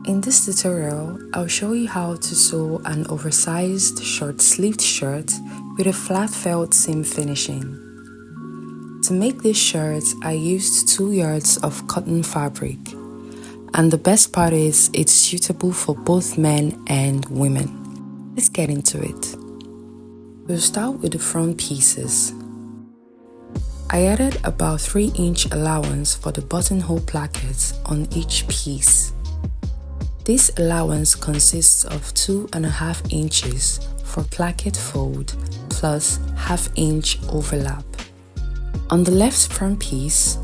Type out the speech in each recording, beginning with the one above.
In this tutorial, I'll show you how to sew an oversized short-sleeved shirt with a flat-felled seam finishing. To make this shirt, I used 2 yards of cotton fabric, and the best part is it's suitable for both men and women. Let's get into it. We'll start with the front pieces. I added about 3-inch allowance for the buttonhole plackets on each piece. This allowance consists of 2.5 inches for placket fold plus 1/2 inch overlap. On the left front piece,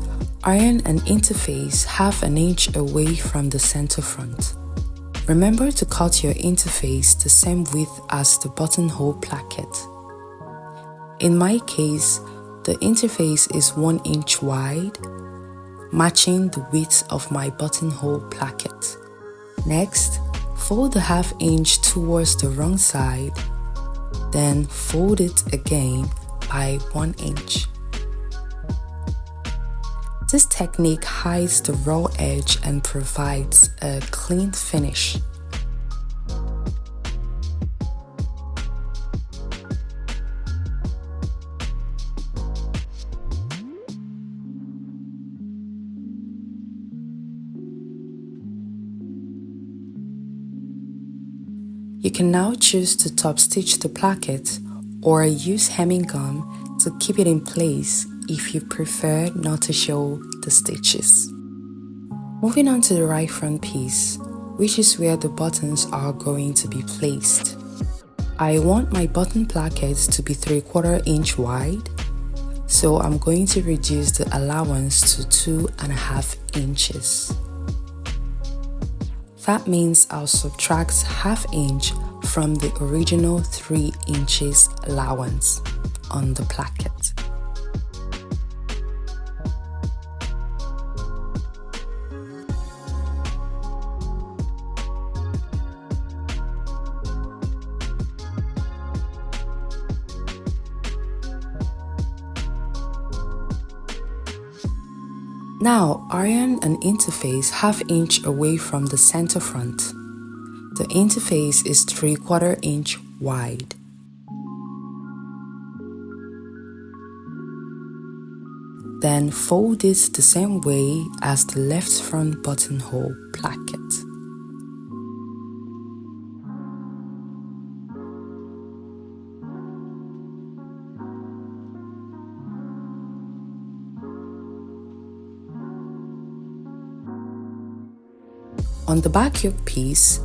iron an interface 1/2 inch away from the center front. Remember to cut your interface the same width as the buttonhole placket. In my case, the interface is 1 inch wide, matching the width of my buttonhole placket. Next, fold the 1/2 inch towards the wrong side, then fold it again by 1 inch. This technique hides the raw edge and provides a clean finish. You can now choose to top stitch the placket or use hemming gum to keep it in place if you prefer not to show the stitches. Moving on to the right front piece, which is where the buttons are going to be placed. I want my button plackets to be 3/4 inch wide, so I'm going to reduce the allowance to 2.5 inches. That means I'll subtract 1/2 inch from the original 3 inches allowance on the placket. Now, iron an interface 1/2 inch away from the center front. The interface is 3/4 inch wide. Then fold it the same way as the left front buttonhole placket. On the back yoke piece,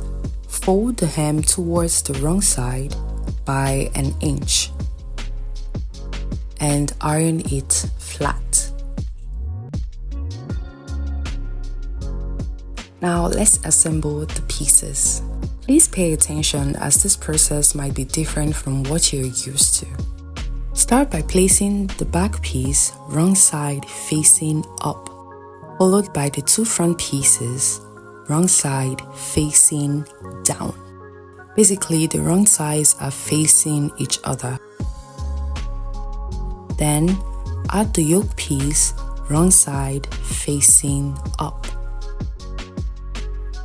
fold the hem towards the wrong side by 1 inch and iron it flat. Now let's assemble the pieces. Please pay attention as this process might be different from what you're used to. Start by placing the back piece wrong side facing up, followed by the 2 front pieces wrong side facing down. Basically, the wrong sides are facing each other. Then, add the yoke piece wrong side facing up.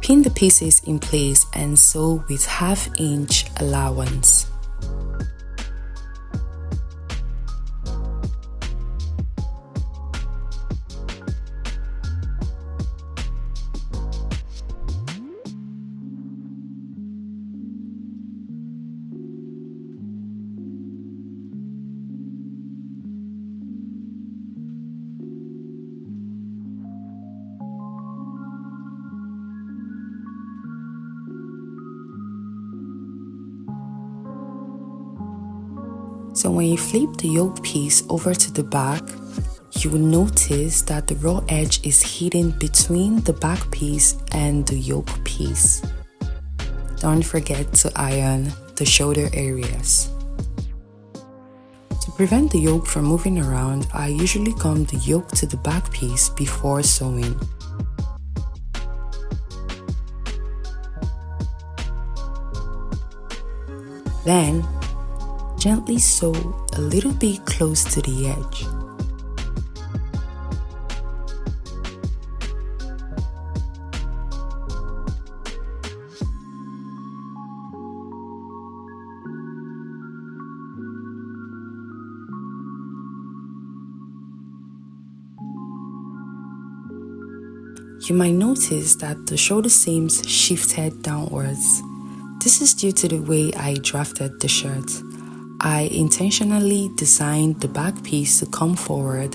Pin the pieces in place and sew with 1/2 inch allowance. So when you flip the yoke piece over to the back, you will notice that the raw edge is hidden between the back piece and the yoke piece. Don't forget to iron the shoulder areas. To prevent the yoke from moving around, I usually gum the yoke to the back piece before sewing. Then, gently sew a little bit close to the edge. You might notice that the shoulder seams shifted downwards. This is due to the way I drafted the shirt. I intentionally designed the back piece to come forward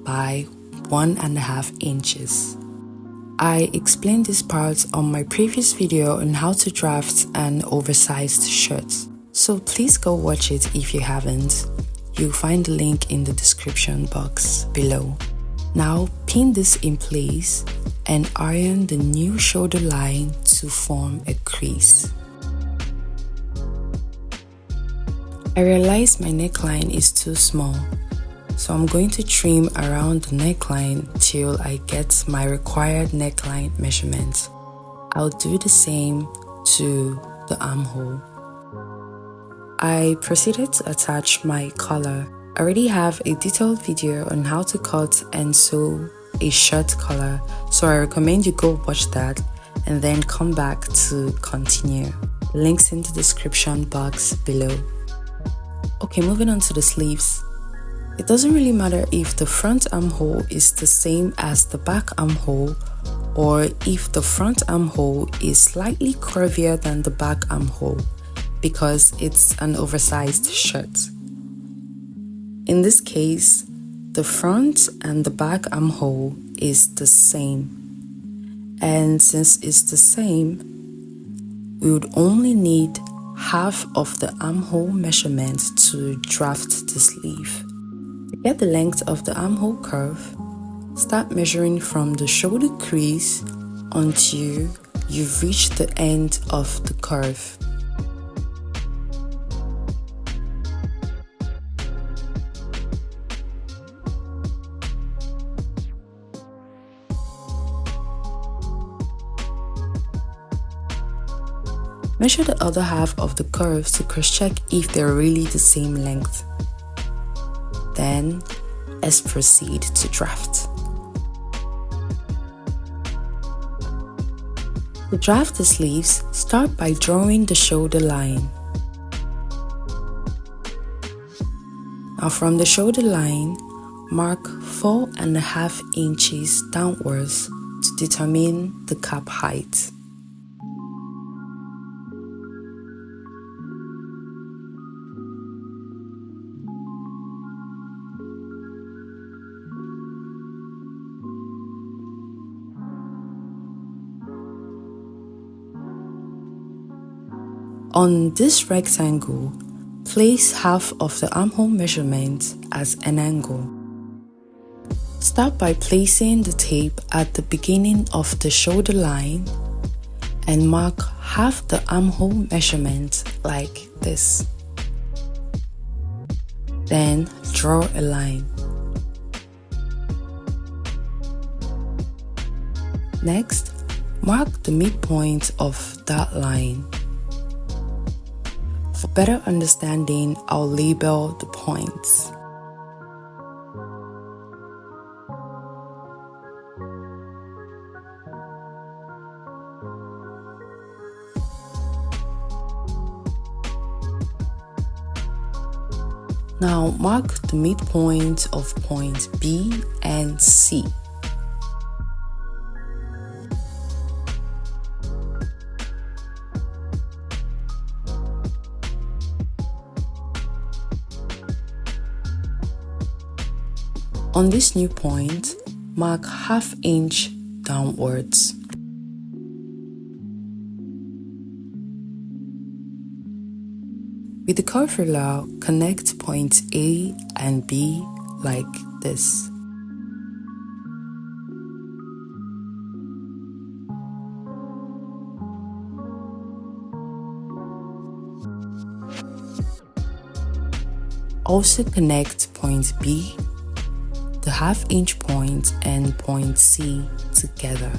by 1.5 inches. I explained this part on my previous video on how to draft an oversized shirt, so please go watch it if you haven't. You'll find the link in the description box below. Now pin this in place and iron the new shoulder line to form a crease. I realized my neckline is too small, so I'm going to trim around the neckline till I get my required neckline measurement. I'll do the same to the armhole. I proceeded to attach my collar. I already have a detailed video on how to cut and sew a shirt collar, so I recommend you go watch that and then come back to continue. Links in the description box below. Okay, moving on to the sleeves. It doesn't really matter if the front armhole is the same as the back armhole or if the front armhole is slightly curvier than the back armhole because it's an oversized shirt. In this case, the front and the back armhole is the same. And since it's the same, we would only need half of the armhole measurement to draft the sleeve. To get the length of the armhole curve, start measuring from the shoulder crease until you've reached the end of the curve. Measure the other half of the curve to cross-check if they're really the same length. Then, let's proceed to draft. To draft the sleeves, start by drawing the shoulder line. Now from the shoulder line, mark 4.5 inches downwards to determine the cap height. On this rectangle, place half of the armhole measurement as an angle. Start by placing the tape at the beginning of the shoulder line and mark half the armhole measurement like this. Then draw a line. Next, mark the midpoint of that line. For better understanding, I'll label the points. Now mark the midpoint of points B and C. On this new point, mark 1/2 inch downwards. With the curve ruler, connect points A and B like this. Also connect point B, the 1/2 inch point and point C together.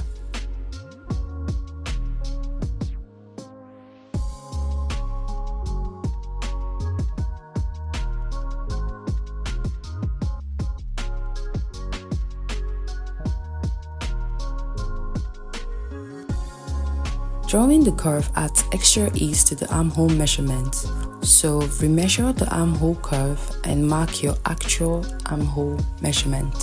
Drawing the curve adds extra ease to the armhole measurement, so remeasure the armhole curve and mark your actual armhole measurement.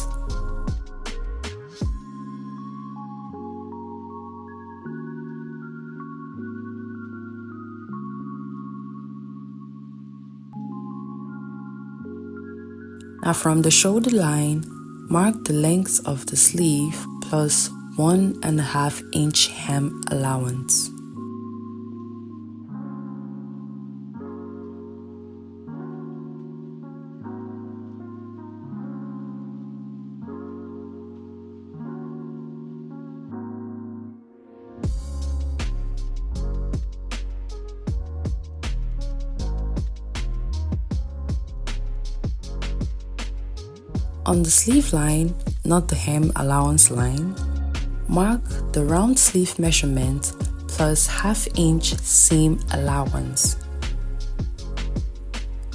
Now from the shoulder line, mark the length of the sleeve plus 1.5 inch hem allowance. On the sleeve line, not the hem allowance line, mark the round sleeve measurement plus 1/2 inch seam allowance.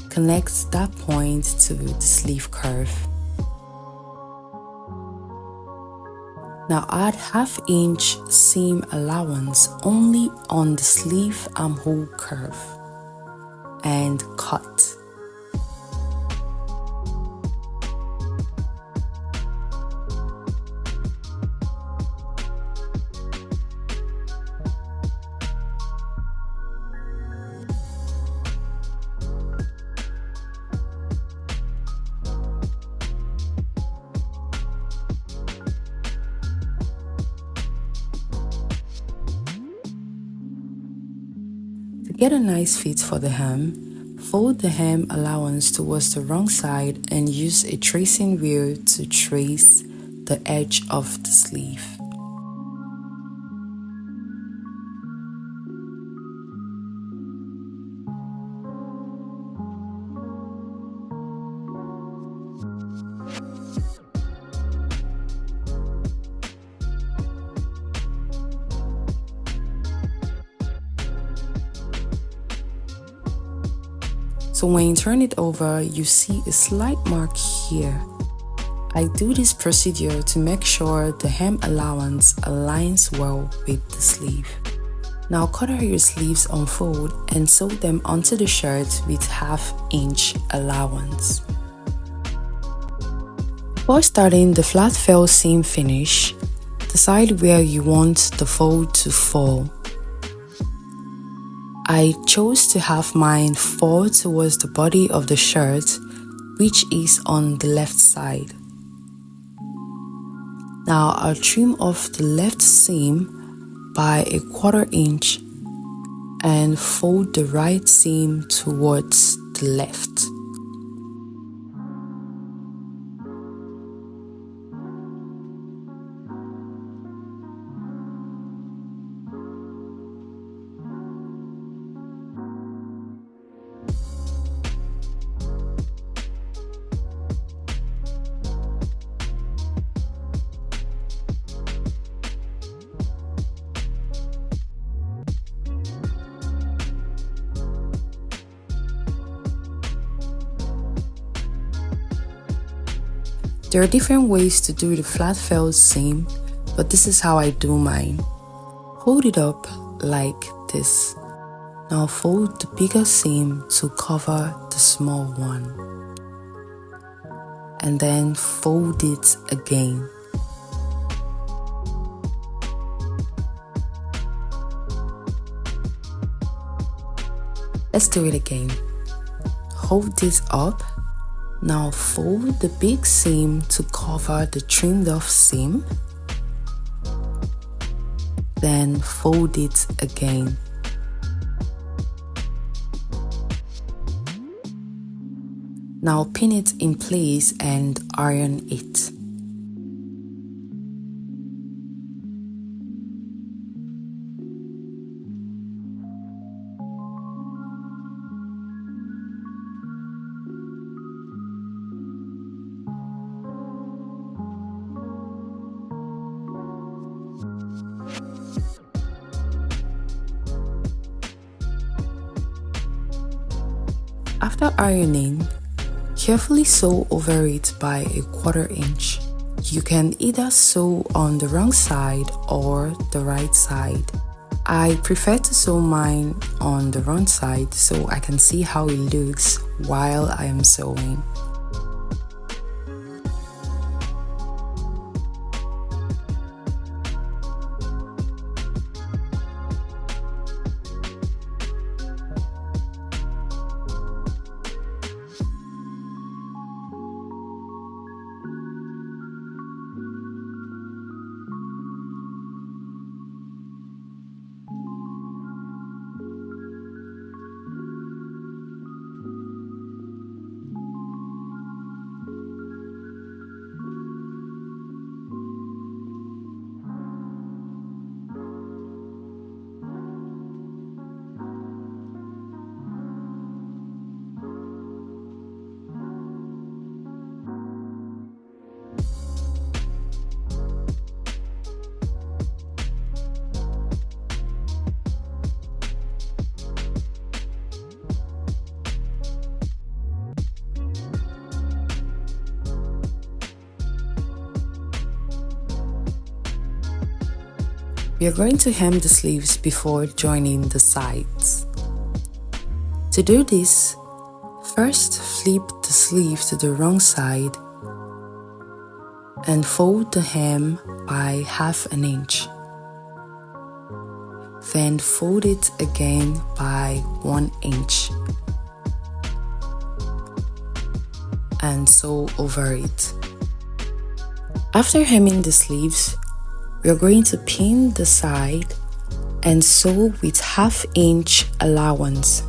Connect that point to the sleeve curve. Now add 1/2 inch seam allowance only on the sleeve armhole curve and cut. To get a nice fit for the hem, fold the hem allowance towards the wrong side and use a tracing wheel to trace the edge of the sleeve. So when you turn it over, you see a slight mark here. I do this procedure to make sure the hem allowance aligns well with the sleeve. Now cut out your sleeves on fold and sew them onto the shirt with 1/2 inch allowance. Before starting the flat fell seam finish, decide where you want the fold to fall. I chose to have mine fall towards the body of the shirt, which is on the left side. Now I'll trim off the left seam by 1/4 inch and fold the right seam towards the left. There are different ways to do the flat felled seam, but this is how I do mine. Hold it up like this. Now fold the bigger seam to cover the small one. And then fold it again. Let's do it again. Hold this up. Now fold the big seam to cover the trimmed off seam. Then fold it again. Now pin it in place and iron it. After ironing, carefully sew over it by 1/4 inch. You can either sew on the wrong side or the right side. I prefer to sew mine on the wrong side so I can see how it looks while I am sewing. We are going to hem the sleeves before joining the sides. To do this, first flip the sleeve to the wrong side and fold the hem by 1/2 inch. Then fold it again by 1 inch and sew over it. After hemming the sleeves, we are going to pin the side and sew with 1/2 inch allowance.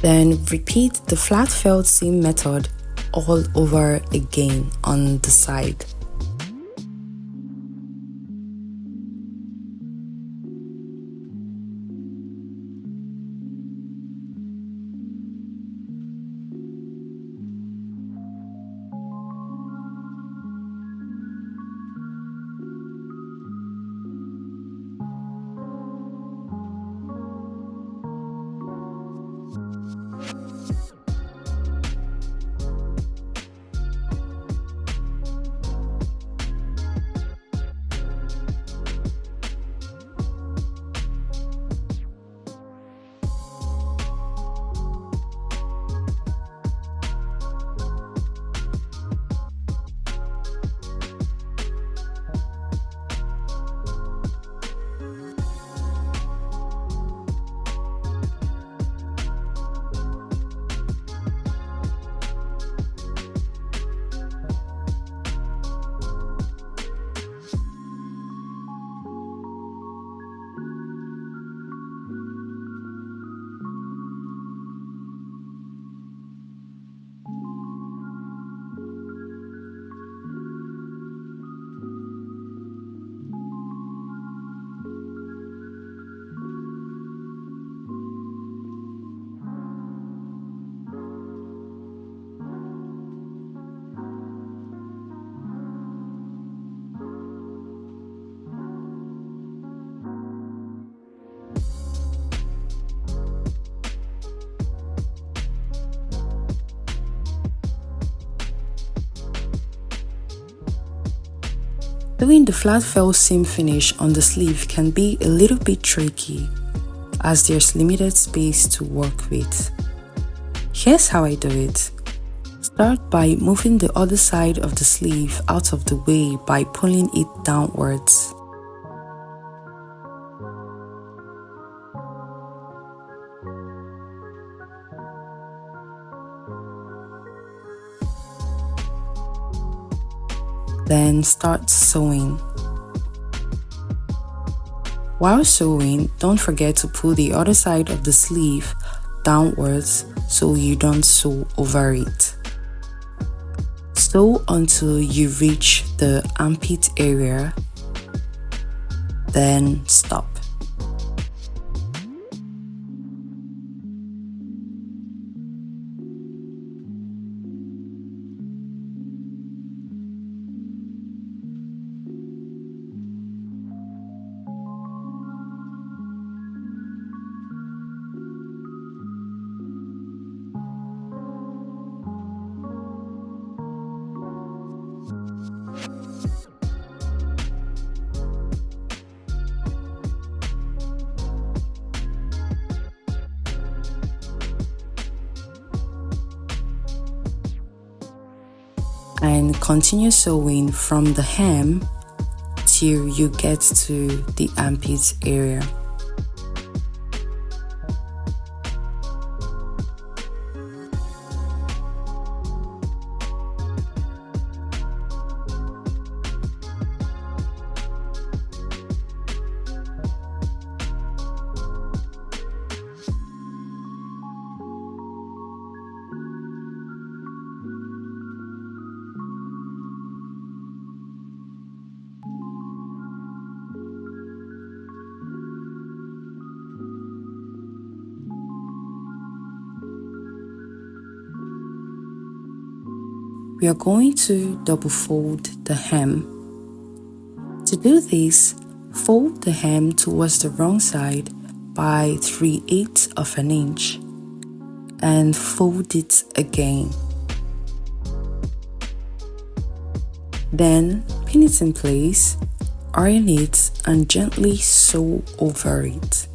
Then repeat the flat-felled seam method all over again on the side. Doing the flat-felled seam finish on the sleeve can be a little bit tricky as there's limited space to work with. Here's how I do it. Start by moving the other side of the sleeve out of the way by pulling it downwards. Then start sewing. While sewing, don't forget to pull the other side of the sleeve downwards so you don't sew over it. Sew until you reach the armpit area, then stop. And continue sewing from the hem till you get to the armpit area. We are going to double fold the hem. To do this, fold the hem towards the wrong side by 3/8 of an inch and fold it again. Then pin it in place iron it and gently sew over it.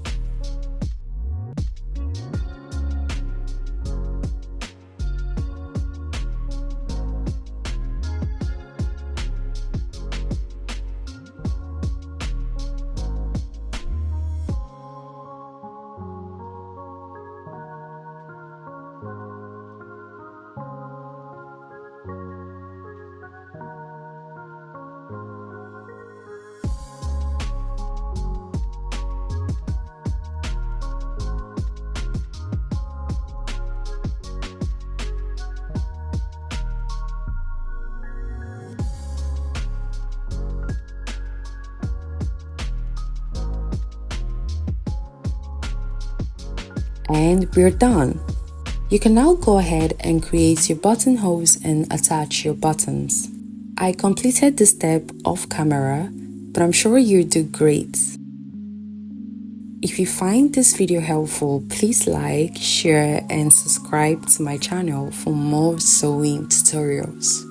And we're done. You can now go ahead and create your buttonholes and attach your buttons. I completed this step off camera, but I'm sure you do great. If you find this video helpful, please like, share, and subscribe to my channel for more sewing tutorials.